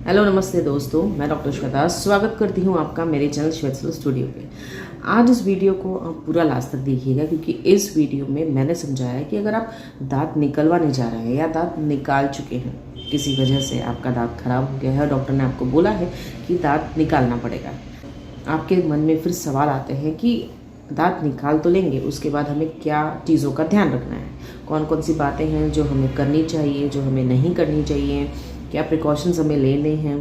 Hello नमस्ते दोस्तों, मैं डॉक्टर श्वेता स्वागत करती हूँ आपका मेरे चैनल श्वेता स्टूडियो पे। आज इस वीडियो को आप पूरा लास्ट तक देखिएगा क्योंकि इस वीडियो में मैंने समझाया है कि अगर आप दांत निकलवाने जा रहे हैं या दांत निकाल चुके हैं, किसी वजह से आपका दांत खराब हो गया है और डॉक्टर ने आपको बोला है कि दांत निकालना पड़ेगा, आपके मन में फिर सवाल आते हैं कि दांत निकाल तो लेंगे, उसके बाद हमें क्या चीज़ों का ध्यान रखना है, कौन कौन सी बातें हैं जो हमें करनी चाहिए, जो हमें नहीं करनी चाहिए, क्या प्रिकॉशंस हमें लेने हैं,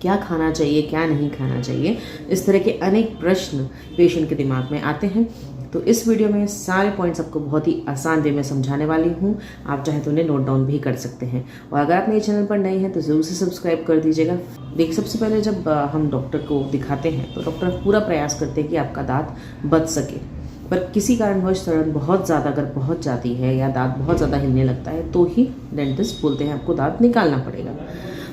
क्या खाना चाहिए, क्या नहीं खाना चाहिए। इस तरह के अनेक प्रश्न पेशेंट के दिमाग में आते हैं। तो इस वीडियो में सारे पॉइंट्स आपको बहुत ही आसान वे में समझाने वाली हूँ। आप चाहे तो उन्हें नोट डाउन भी कर सकते हैं। और अगर आप मेरे चैनल पर नए हैं तो ज़रूर से सब्सक्राइब कर दीजिएगा। देखिए, सबसे पहले जब हम डॉक्टर को दिखाते हैं तो डॉक्टर पूरा प्रयास करते हैं कि आपका दांत बच सके, पर किसी कारणवश सड़न बहुत ज़्यादा अगर पहुँच जाती है या दांत बहुत ज़्यादा हिलने लगता है तो ही डेंटिस्ट बोलते हैं आपको दांत निकालना पड़ेगा।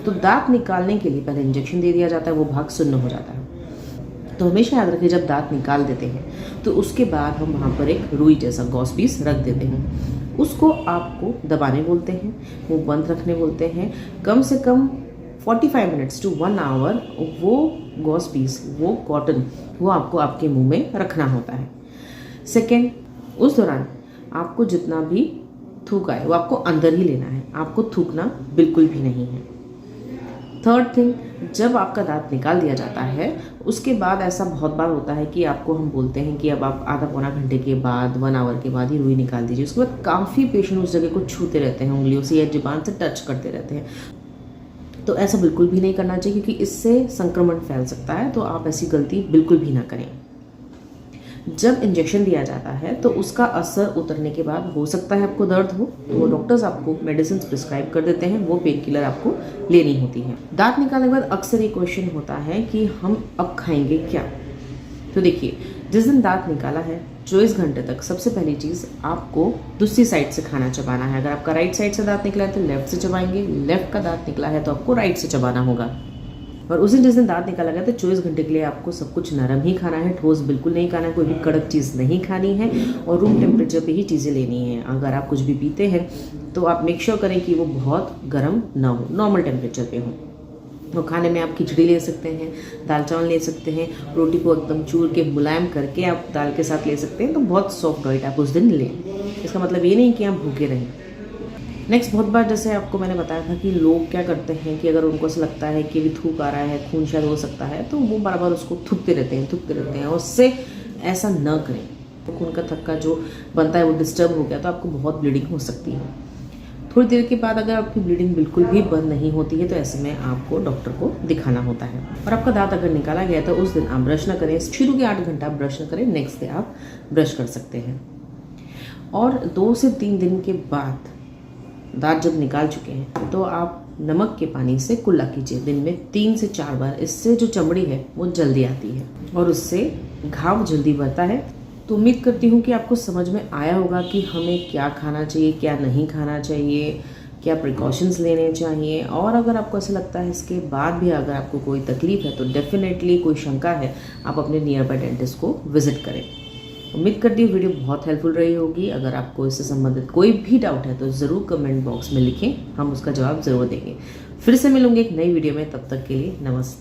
तो दांत निकालने के लिए पहले इंजेक्शन दे दिया जाता है, वो भाग शून्य हो जाता है। तो हमेशा याद रखिए, जब दांत निकाल देते हैं तो उसके बाद हम वहाँ पर एक रुई जैसा गॉस पीस रख देते हैं। उसको आपको दबाने बोलते हैं, मुँह बंद रखने बोलते हैं। कम से कम 45 मिनट्स टू 1 आवर वो गॉस पीस, वो कॉटन, वो आपको आपके मुँह में रखना होता है। सेकेंड, उस दौरान आपको जितना भी थूक आए वो आपको अंदर ही लेना है, आपको थूकना बिल्कुल भी नहीं है। थर्ड थिंग, जब आपका दांत निकाल दिया जाता है उसके बाद ऐसा बहुत बार होता है कि आपको हम बोलते हैं कि अब आप आधा पौना घंटे के बाद 1 आवर के बाद ही रुई निकाल दीजिए। उसके बाद काफ़ी पेशेंट उस जगह को छूते रहते हैं, उंगलियों से या जुबान से टच करते रहते हैं। तो ऐसा बिल्कुल भी नहीं करना चाहिए क्योंकि इससे संक्रमण फैल सकता है। तो आप ऐसी गलती बिल्कुल भी ना करें। जब इंजेक्शन दिया जाता है तो उसका असर उतरने के बाद हो सकता है आपको दर्द हो, तो वो डॉक्टर्स आपको मेडिसिन प्रिस्क्राइब कर देते हैं, वो पेन किलर आपको लेनी होती है। दांत निकालने के बाद अक्सर ये क्वेश्चन होता है कि हम अब खाएंगे क्या। तो देखिए, जिस दिन दांत निकाला है 24 घंटे तक सबसे पहली चीज़ आपको दूसरी साइड से खाना चबाना है। अगर आपका राइट साइड से दांत निकला है तो लेफ्ट से चबाएंगे, लेफ्ट का दांत निकला है तो आपको राइट से चबाना होगा। और उस दिन जिस दिन दांत निकाला गया तो 24 घंटे के लिए आपको सब कुछ नरम ही खाना है, ठोस बिल्कुल नहीं खाना है, कोई भी कड़क चीज़ नहीं खानी है और रूम टेम्परेचर पे ही चीज़ें लेनी है। अगर आप कुछ भी पीते हैं तो आप मेक श्योर करें कि वो बहुत गर्म ना हो, नॉर्मल टेम्परेचर पे हो। तो खाने में आप खिचड़ी ले सकते हैं, दाल चावल ले सकते हैं, रोटी को एकदम चूर के मुलायम करके आप दाल के साथ ले सकते हैं, तो बहुत सॉफ्ट डाइट आप उस दिन लें। इसका मतलब ये नहीं कि आप भूखे रहें। नेक्स्ट, बहुत बार जैसे आपको मैंने बताया था कि लोग क्या करते हैं कि अगर उनको ऐसा लगता है कि अभी थूक आ रहा है, खून शायद हो सकता है, तो वो बार बार उसको थूकते रहते हैं और उससे ऐसा न करें। तो खून का थक्का जो बनता है वो डिस्टर्ब हो गया तो आपको बहुत ब्लीडिंग हो सकती है। थोड़ी देर के बाद अगर आपकी ब्लीडिंग बिल्कुल भी बंद नहीं होती है तो ऐसे में आपको डॉक्टर को दिखाना होता है। और आपका दांत अगर निकाला गया तो उस दिन आप ब्रश न करें, शुरू के 8 घंटा ब्रश न करें, नेक्स्ट डे आप ब्रश कर सकते हैं। और 2 से 3 दिन के बाद दांत जब निकाल चुके हैं तो आप नमक के पानी से कुल्ला कीजिए दिन में 3 से 4 बार। इससे जो चमड़ी है वो जल्दी आती है और उससे घाव जल्दी बढ़ता है। तो उम्मीद करती हूँ कि आपको समझ में आया होगा कि हमें क्या खाना चाहिए, क्या नहीं खाना चाहिए, क्या प्रिकॉशंस लेने चाहिए। और अगर आपको ऐसा लगता है इसके बाद भी अगर आपको कोई तकलीफ है तो डेफिनेटली, कोई शंका है, आप अपने नियर बाय डेंटिस्ट को विजिट करें। उम्मीद करती हूँ वीडियो बहुत हेल्पफुल रही होगी। अगर आपको इससे संबंधित कोई भी डाउट है तो ज़रूर कमेंट बॉक्स में लिखें, हम उसका जवाब ज़रूर देंगे। फिर से मिलूंगे एक नई वीडियो में, तब तक के लिए नमस्ते।